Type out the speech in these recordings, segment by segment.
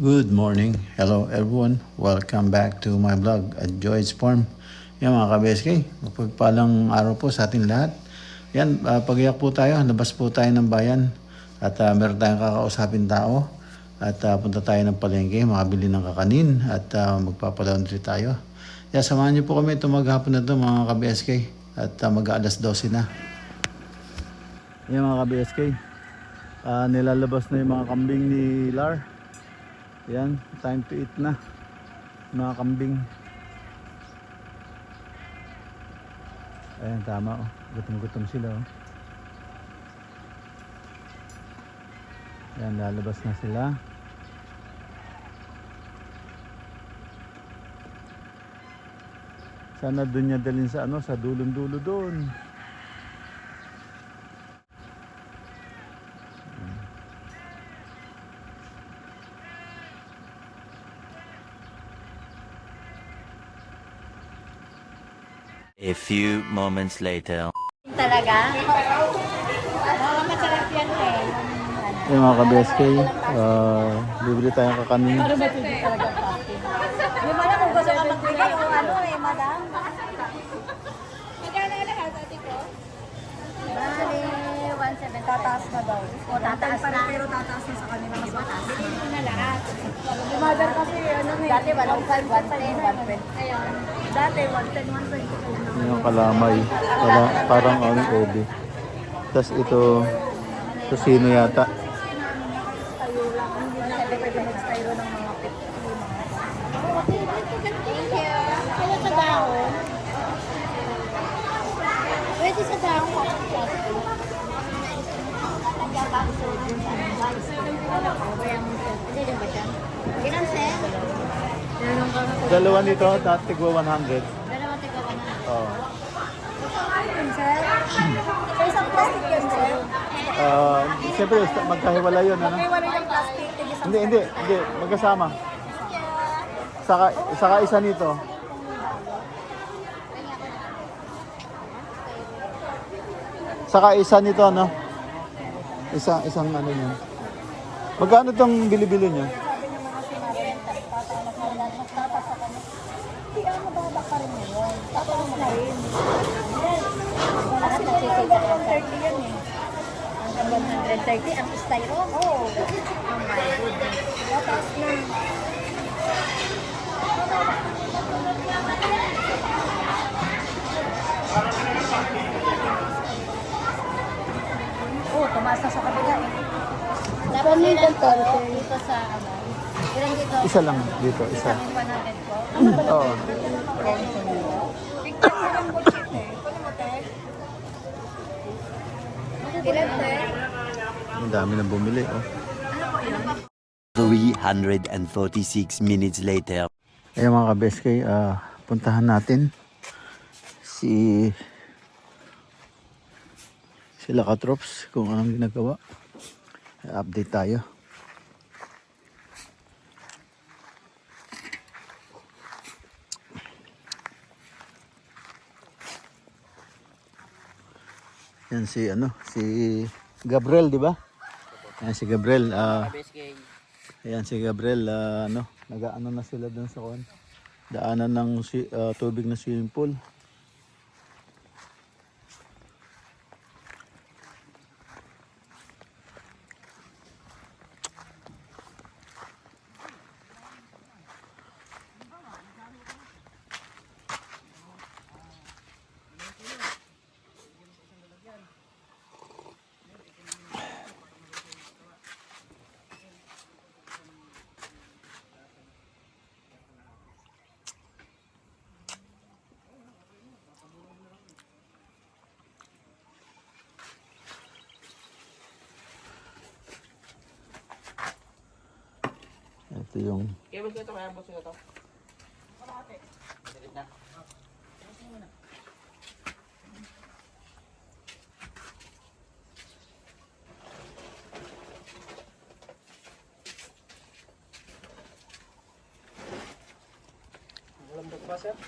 Good morning. Hello everyone. Welcome back to my vlog at Joy's Farm. Yan mga ka-BSK, mapagpalang araw po sa ating lahat. Yan, pag-iyak po tayo, labas po tayo ng bayan at meron tayong kakausapin tao at punta tayo ng palengke, makabili ng kakanin at magpapalaundry tayo. Yan, samahan niyo po kami itong maghapon na ito mga ka-BSK at mag-aalas 12 na. Yan mga ka-BSK, nilalabas na yung mga kambing ni Lar. Yan, time to eat na mga kambing. Ayan, tama oh. Gutom-gutom sila oh. Ayan, lalabas na sila. Sana dun niya dalhin sa ano, sa dulong-dulo doon. A few moments later. Talaga? Masarap yan eh. Yung mga ka-BSK, bibili tayong kakanin. Di ba na kung gusto ka magbigay o ano eh, madam? Magkano na lahat, ate ko? Bale, 170. Tataas na daw. O, tataas na. Pero tataas na sa kanila mas mataas. Bilhin ko na lahat. Yung mother kasi, ano eh. Dati, 110, 120. Ayun. Dati, 110, 120. Yung kalamay, parang ano, obi. Tapos ito, tosino yata. Kaya sa dahon. Pwede sa dahon ko. Hindi din ba siya? Ilan set? Dalawa nito, tigwa 100. Dalawa tigwa ka na. Oh. Sir? Sa isang plastic yun, sir? Siyempre, magkahiwala yun, ano? May wala ng plastic. Hindi, magkasama. Saka isa nito. Saka isa nito, ano? Isang ano niya. Magkano tong bili-bili niyo? Sabi ng mga sinabi, mas tatas sa kanya. Hindi ka mababa pa rin ngayon. Tapos na rin. Kasi nagsisita ng 30 yan eh. Hanggang 130 ang styro? Oo. Oh my goodness. Tatas na. Oh, tumaas na sa kabila eh. Dapat ilan to dito sa ano? Ilan dito? Isa lang dito, isa. Sa 100 po? Oo. Ilan te? Ang dami na bumili, oh. 346 minutes later. Ayun mga ka-BSK, puntahan natin sila Katrops kung anong ginagawa. Update tayo. Yan si Gabriel, di ba? Yan si Gabriel. Ayan si Gabriel, nag-aano na sila dun sa kuwan. Daanan ng tubig na swimming pool. Ito yung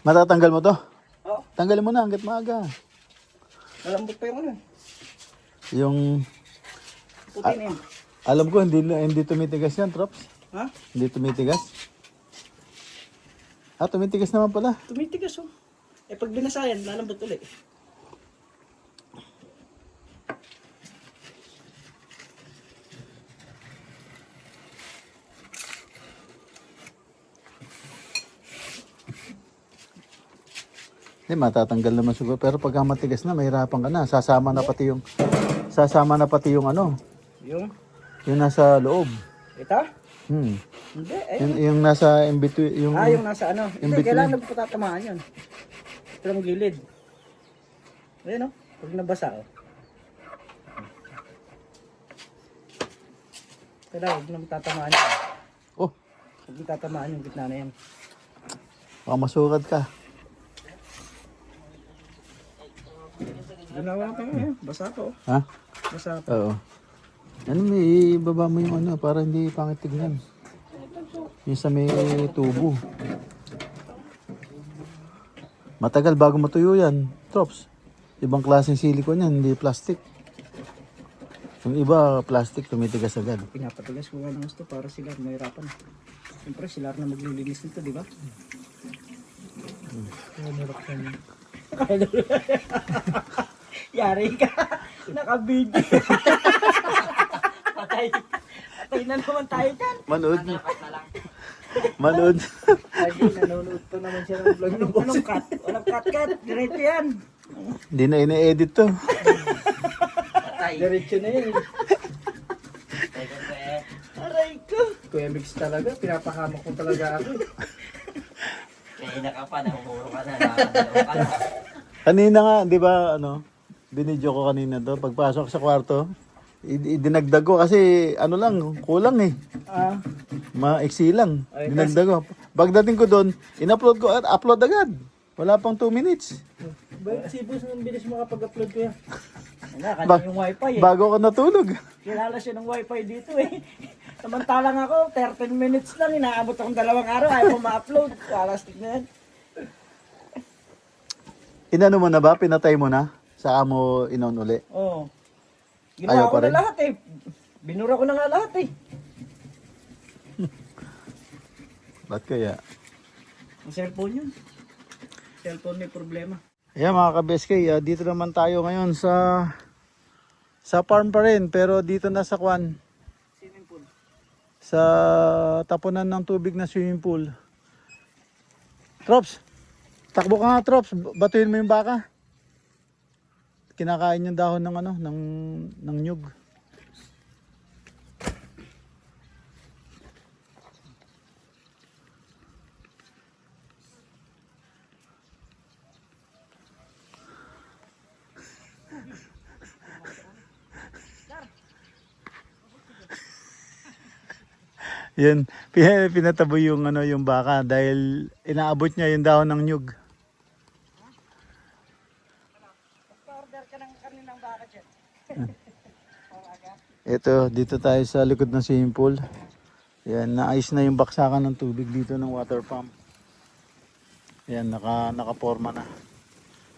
matatanggal mo to? Oo. Tanggalin mo na hanggat maaga. Malambot pa yung ano. Yung Puti na yun. alam ko hindi tumitigas yan, Trops. Ha? Hindi tumitigas? Ah, tumitigas naman pala. Tumitigas oh. Eh pag binasayan, lalambot ulit. Hindi, matatanggal naman siguro. Pero pagka matigas na, mahirapan ka na. Sasama na pati yung ano, Yung? yung nasa loob. Ito? Hmm. Hindi eh. Yung nasa in between, yung, Yung nasa ano. in Hindi, between. kailangan nagpatatamaan yun. Ito lang gilid. Ayan oh. Pag nabasa oh. Kailangan huwag na matatamaan yun. oh, Huwag matatamaan yung gitna na yan. baka masukad ka. Ginawa pa nga eh. Basa pa oh. Ha? Basa pa. Oo. Ano, may ibaba mo yung ano, para hindi pangit tignan. Yung sa may tubo. Matagal bago matuyo yan, Trops. Ibang klaseng silicone yan, hindi plastic. Yung iba, plastic, tumitigas agad. Pinapatigas ko nga ng gusto para sila mahirapan. Siyempre sila na maglilinis nito, di ba? Yari ka. Naka-video. Patay. Patay na naman tayo dyan. Manood. Manood. Ay, nanonood pa naman siya ng vlog ng boss. Anong cut? Walang cut. Diretso yan. Hindi na ina-edit to. Diretso na yan. Aray ko. Kuya Mix talaga. Pinapahamak ko talaga ako. Kaya ka pa, nahumuro ka na, nakakadalaw ka na. Kanina nga, di ba, ano, binidyo ko kanina to. Pagpasok sa kwarto, idinagdag ko kasi, ano lang, kulang eh. Ah, Maiksi lang. Ay, Dinagdag ko. Pagdating ko doon, in-upload ko at upload agad. Wala pang 2 minutes. bakit si boss nang bilis makapag-upload ko yan? Wala, Ba- kanina yung wifi eh. Bago ko natulog. Kilala siya ng wifi dito eh. Samantalang ako, 13 minutes lang, inaabot akong 2 araw, ayaw ko ma-upload. Kalastik na yan. Inano mo na ba? Pinatay mo na? Saka mo inon uli? Oo. Ayaw Ginawa pa ko na rin? lahat eh. Binura ko na nga lahat eh. Ba't kaya? Ang cellphone yun. Cellphone may problema. Ayan mga ka-BSK, dito naman tayo ngayon sa farm pa rin, pero dito na sa Kwan, Swimming pool. sa tapunan ng tubig na swimming pool. Trops, takbo ka nga Trops, batuin mo yung baka. Kinakain yung dahon ng ano, ng nyug. Yan, pinatabo yung ano yung baka dahil inaabot niya yung dahon ng nyug. Pa-order ka ng kaninang baka dyan. Ito, dito tayo sa likod ng swimming pool. Yan, naayos na yung baksakan ng tubig dito ng water pump. Yan, nakaporma na.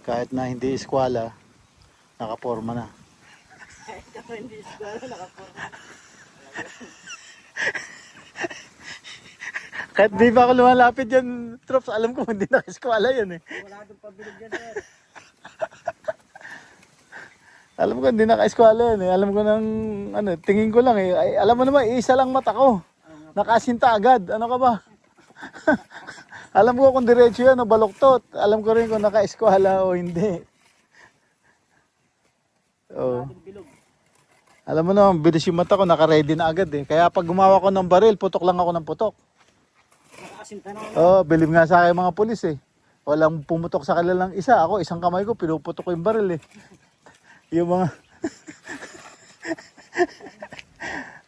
Kahit na hindi eskwala, nakaporma na. Hindi siguro nakaporma. Kahit di pa ako lumalapit yan, Trops, alam ko hindi naka-eskwala yan eh. Wala doon pabilog dyan sir. Alam ko hindi naka-eskwala yan eh. Alam ko nang, ano, tingin ko lang eh. Ay, alam mo naman, isa lang mata ko. Nakasinta agad. Ano ka ba? Alam ko kung diretso yan o baluktot. Alam ko rin kung naka-eskwala o hindi. Oh. Bilog. Alam mo naman, bilis yung mata ko, naka-ready na agad eh. Kaya pag gumawa ko ng baril, putok lang ako ng putok. Nakasinta na Oh, believe nga sa akin mga pulis eh. Walang pumutok sa kanilang isa. Ako, isang kamay ko, pinuputok ko yung baril eh. Yung mga...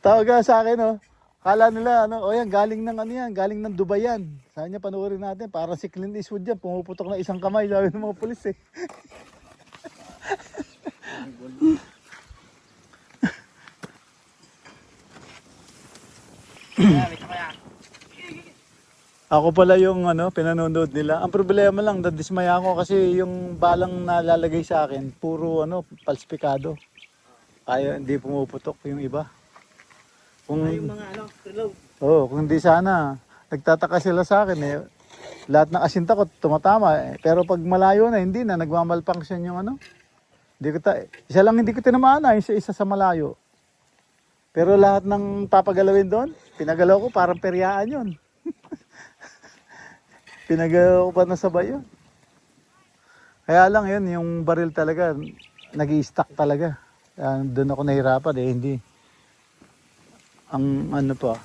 Tawag nga sa akin oh. Kala nila, ano, o yan, galing ng ano yan, galing ng Dubai yan. Sabi niya, panoorin natin, para si Clint Eastwood yan, pumuputok na isang kamay, sabi ng mga pulis eh. Ako pala yung ano, pinanonood nila. Ang problema lang, nadismaya ako kasi yung balang nalalagay sa akin, puro ano, palspikado. Kaya hindi pumuputok yung iba. Kung yung mga ano, reload. Oo, kung di sana, nagtataka sila sa akin eh. Lahat ng asinta ko tumatama eh. Pero pag malayo na, hindi na, nagmamalfunction yung ano. Hindi ko isa lang hindi ko tinamaan na, isa sa malayo. Pero lahat ng papagalawin doon, pinagalaw ko parang peryaan yun. Pinagalaw ko pa na sabay yun. Kaya lang yun, yung baril talaga, nag-i-stack talaga. Doon ako nahirapan eh, hindi. Ang ano pa,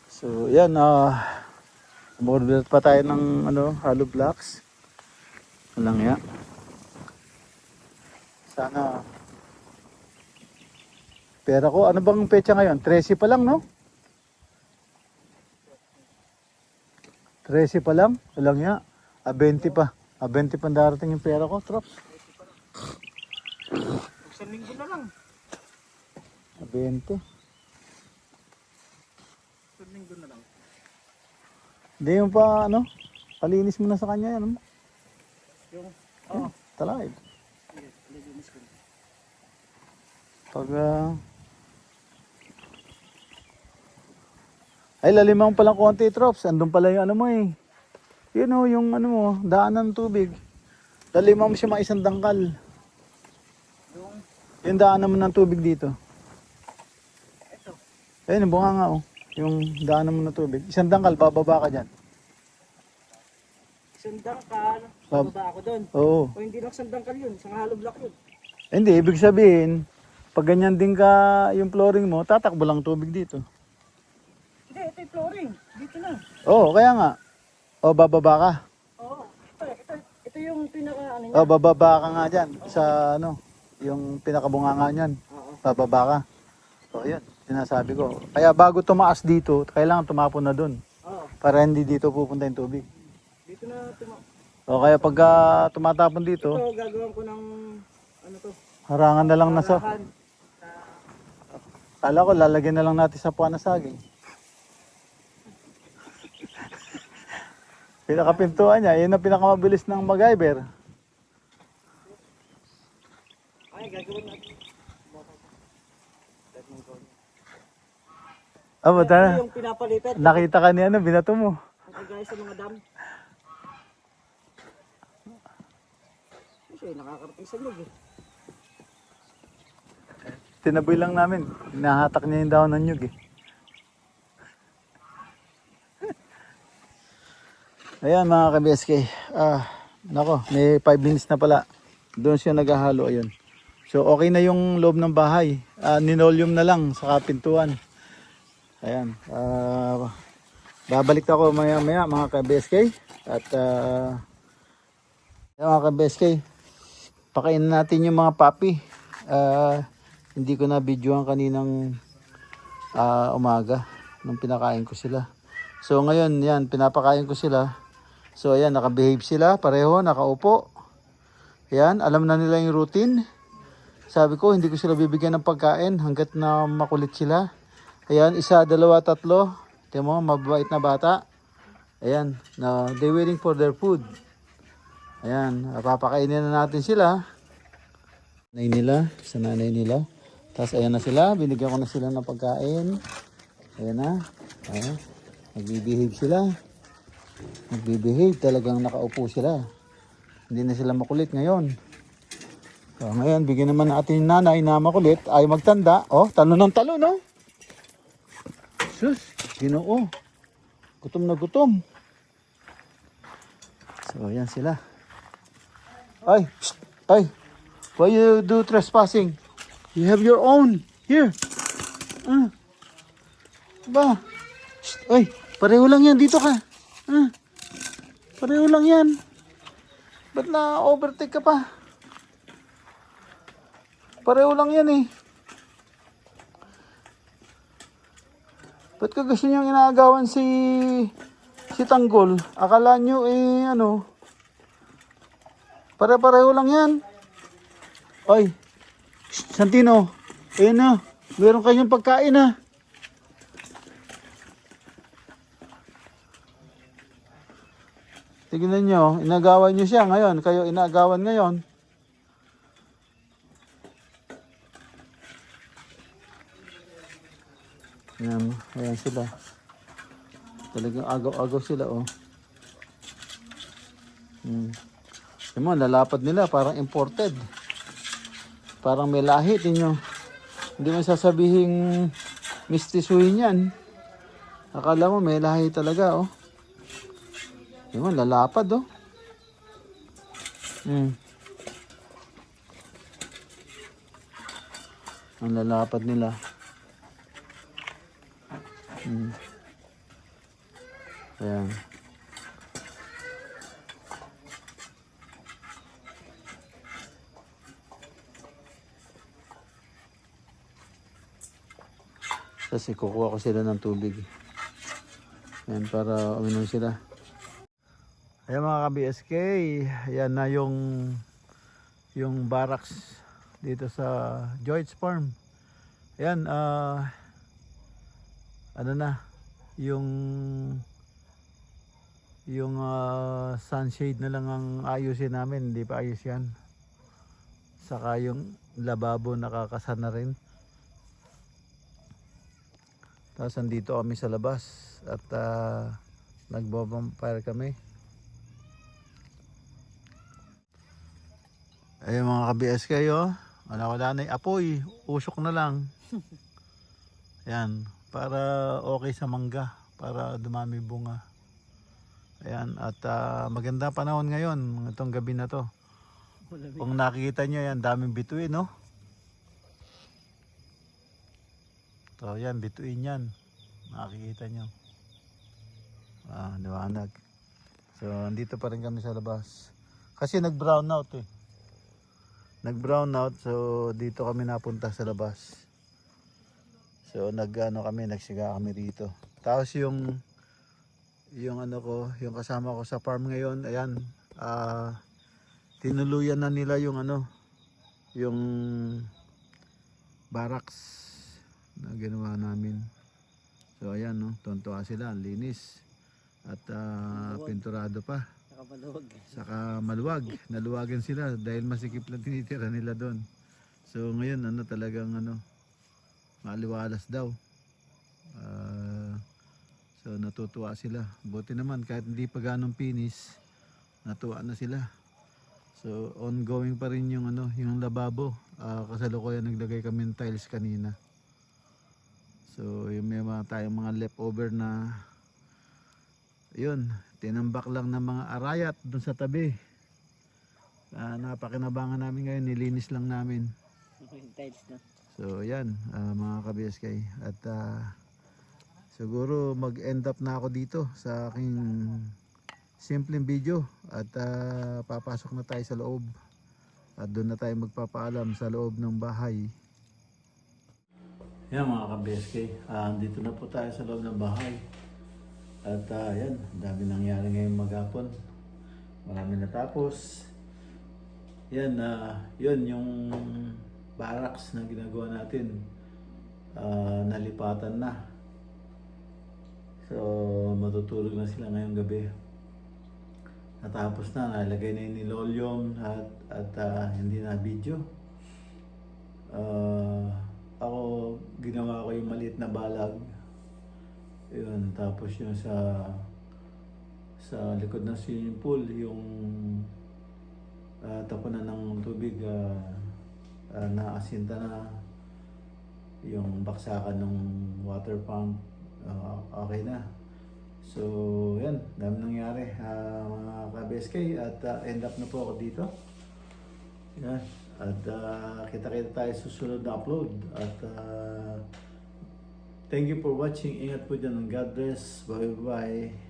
so yan, umorder pa tayo ng ano, hollow blocks. Walang ya. Sana. Pera ko, ano bang petsa ngayon? 13 pa lang, no? 13 pa lang? Walang ya. 20 pa. 20 pa darating yung pera ko, Trops. Isang linggo na lang. 20. Isang linggo na lang. Hindi yung pa, ano? Palinis mo na sa kanya yan, ano? Yung, Talay. sige, linis ko. Pag, ay, lalimang palang konti, Trops. Andun pala yung ano mo eh. Yun o, yung ano mo, daanan ng tubig. Lalimang mo siya mga isang dangkal. Yung daanan mo ng tubig dito. Ito. Ayun, yung bunga nga oh. Yung daanan mo ng tubig. Isang dangkal, bababa ka dyan. Isang dangkal, bababa ako doon. Oo. O hindi lang isang dangkal yun, isang hollow block yun. Hindi, ibig sabihin, pag ganyan din ka yung flooring mo, tatakbo lang tubig dito. Hindi, ito yung flooring. Dito na. Oo, kaya nga. O, bababa ka. Oo. Ito yung pinaka ano niya. O, bababa ka nga dyan sa ano, yung pinakabunganga niyan. Oo. Bababa ka. O, yun. Sinasabi ko. Kaya bago tumaas dito, kailangan tumapon na dun. Oo. Para hindi dito pupunta yung tubig. Dito na O, kaya pagka tumatapon dito, ito gagawin ko ng ano to. harangan na lang nasa. Arahan. Kala ko, lalagyan na lang natin sa puwan na saging. Pinakapintuan niya, yun ang pinakamabilis ng MacGyver. Ay, gagawin natin. Ah, bata, Ito yung pinapalitan. nakita ka ni ano, binato mo. Ang kagaya sa mga dam. Kasi nakakarating sa loob eh. Tinaboy lang namin. Hinahatak niya yung daon ng nyug eh. Ayan mga ka-BSK. Nako, may 5 minutes na pala. Doon siya naghahalo, ayun. So okay na yung loob ng bahay. Linoleum na lang sa pintuan. Ayan. Babalik ako maya maya mga ka-BSK. At mga ka-BSK, pakainin natin yung mga papi. Hindi ko na videoan kaninang umaga nung pinakain ko sila. So ngayon, yan, pinapakain ko sila. So ayan, nakabehave sila, pareho, nakaupo. Ayan, alam na nila yung routine. Sabi ko, hindi ko sila bibigyan ng pagkain hanggat na makulit sila. Ayan, 1, 2, 3. Tingnan mo, mababait na bata. Ayan, now they waiting for their food. Ayan, papakainin na natin sila. Sa nanay nila. Tapos ayan na sila, binigyan ko na sila ng pagkain. Ayan na. Ayan. Nagbibehave sila. Nagbibehave, talagang nakaupo sila. Hindi na sila makulit ngayon. So, ngayon, bigyan naman natin yung nanay na makulit. Ay magtanda. Oh, talon ng talon, no? Sus, Ginoo. Gutom na gutom. So, ayan sila. Ay, psst, ay. Why you do trespassing? You have your own. Here. Ba? Shh, ay, pareho lang yan. Dito ka. Pareho lang yan. Ba't na-overtake ka pa? Pareho lang yan eh. Ba't ka gusto niyang inaagawan si Tanggol? Akala nyo eh ano? Pare-pareho lang yan. Ay, shh, Santino. Ayun na. Meron kanyang pagkain ha. Tignan nyo, inagawan nyo siya ngayon. Kayo inagawan ngayon. Ayan sila. Talagang agaw-agaw sila, oh. Yung mga lalapad nila, parang imported. Parang may lahi, tinyo. Hindi mo sasabihing mistisuhin yan. Akala mo may lahi talaga, oh. Yung mga lalapad, oh. Ang lalapad nila. Ayan. Kasi kukuha ko sila ng tubig. Ayan, para uminom sila. Ayan mga ka-BSK, ayan na yung barracks dito sa George Farm. Ayan, ano na, yung sunshade na lang ang ayusin namin, hindi pa ayos yan. Saka yung lababo nakakasa na rin. Tapos andito kami sa labas at nagbo-bonfire kami. Ayun mga ka-BS kayo, wala na yung apoy, usok na lang. Ayan, para okay sa mangga, para dumami bunga. Ayan, at maganda panahon ngayon, itong gabi na to. Kung nakikita nyo yan, daming bituin, no? So yan, bituin yan. Nakikita nyo. Liwanag. So, andito pa rin kami sa labas. Kasi nag-brown out eh. Nag-brown out, so dito kami napunta sa labas. So nagsiga kami rito. Tapos yung kasama ko sa farm ngayon, ayan, tinuluyan na nila yung yung barracks na ginawa namin. So ayan, no, tontuwa sila, linis at pinturado pa. Saka maluwag, naluwagan sila dahil masikip lang tinitira nila doon. So ngayon talagang maliwalas daw. So natutuwa sila. Buti naman kahit hindi pa ganong finish, natuwa na sila. So ongoing pa rin yung yung lababo. Kasalukuyan naglagay kami ng tiles kanina. So yung may tayong mga leftover na yun, tinambak lang ng mga arayat dun sa tabi. Napakinabangan namin ngayon, nilinis lang namin. So yan, mga ka-BSK. At siguro mag-end up na ako dito sa aking simpleng video. At papasok na tayo sa loob. At doon na tayo magpapaalam sa loob ng bahay. Yan mga ka-BSK, dito na po tayo sa loob ng bahay. At yan, dami nangyari ngayong maghapon. Marami natapos. Yan, yun yung barracks na ginagawa natin. Nalipatan na. So, matutulog na sila ngayong gabi. Natapos na, nalagay na yung niloleum at hindi na video. Ako, ginawa ko yung maliit na balag. Yun, tapos yung sa likod ng swimming pool, yung tapunan ng tubig, naasinta na yung baksakan ng water pump, okay na. So yan, dami nangyari mga ka-BSK at end up na po ako dito. Yan, at kita-kita tayo susunod na upload at thank you for watching. Ingat po dyan. God bless. Bye bye.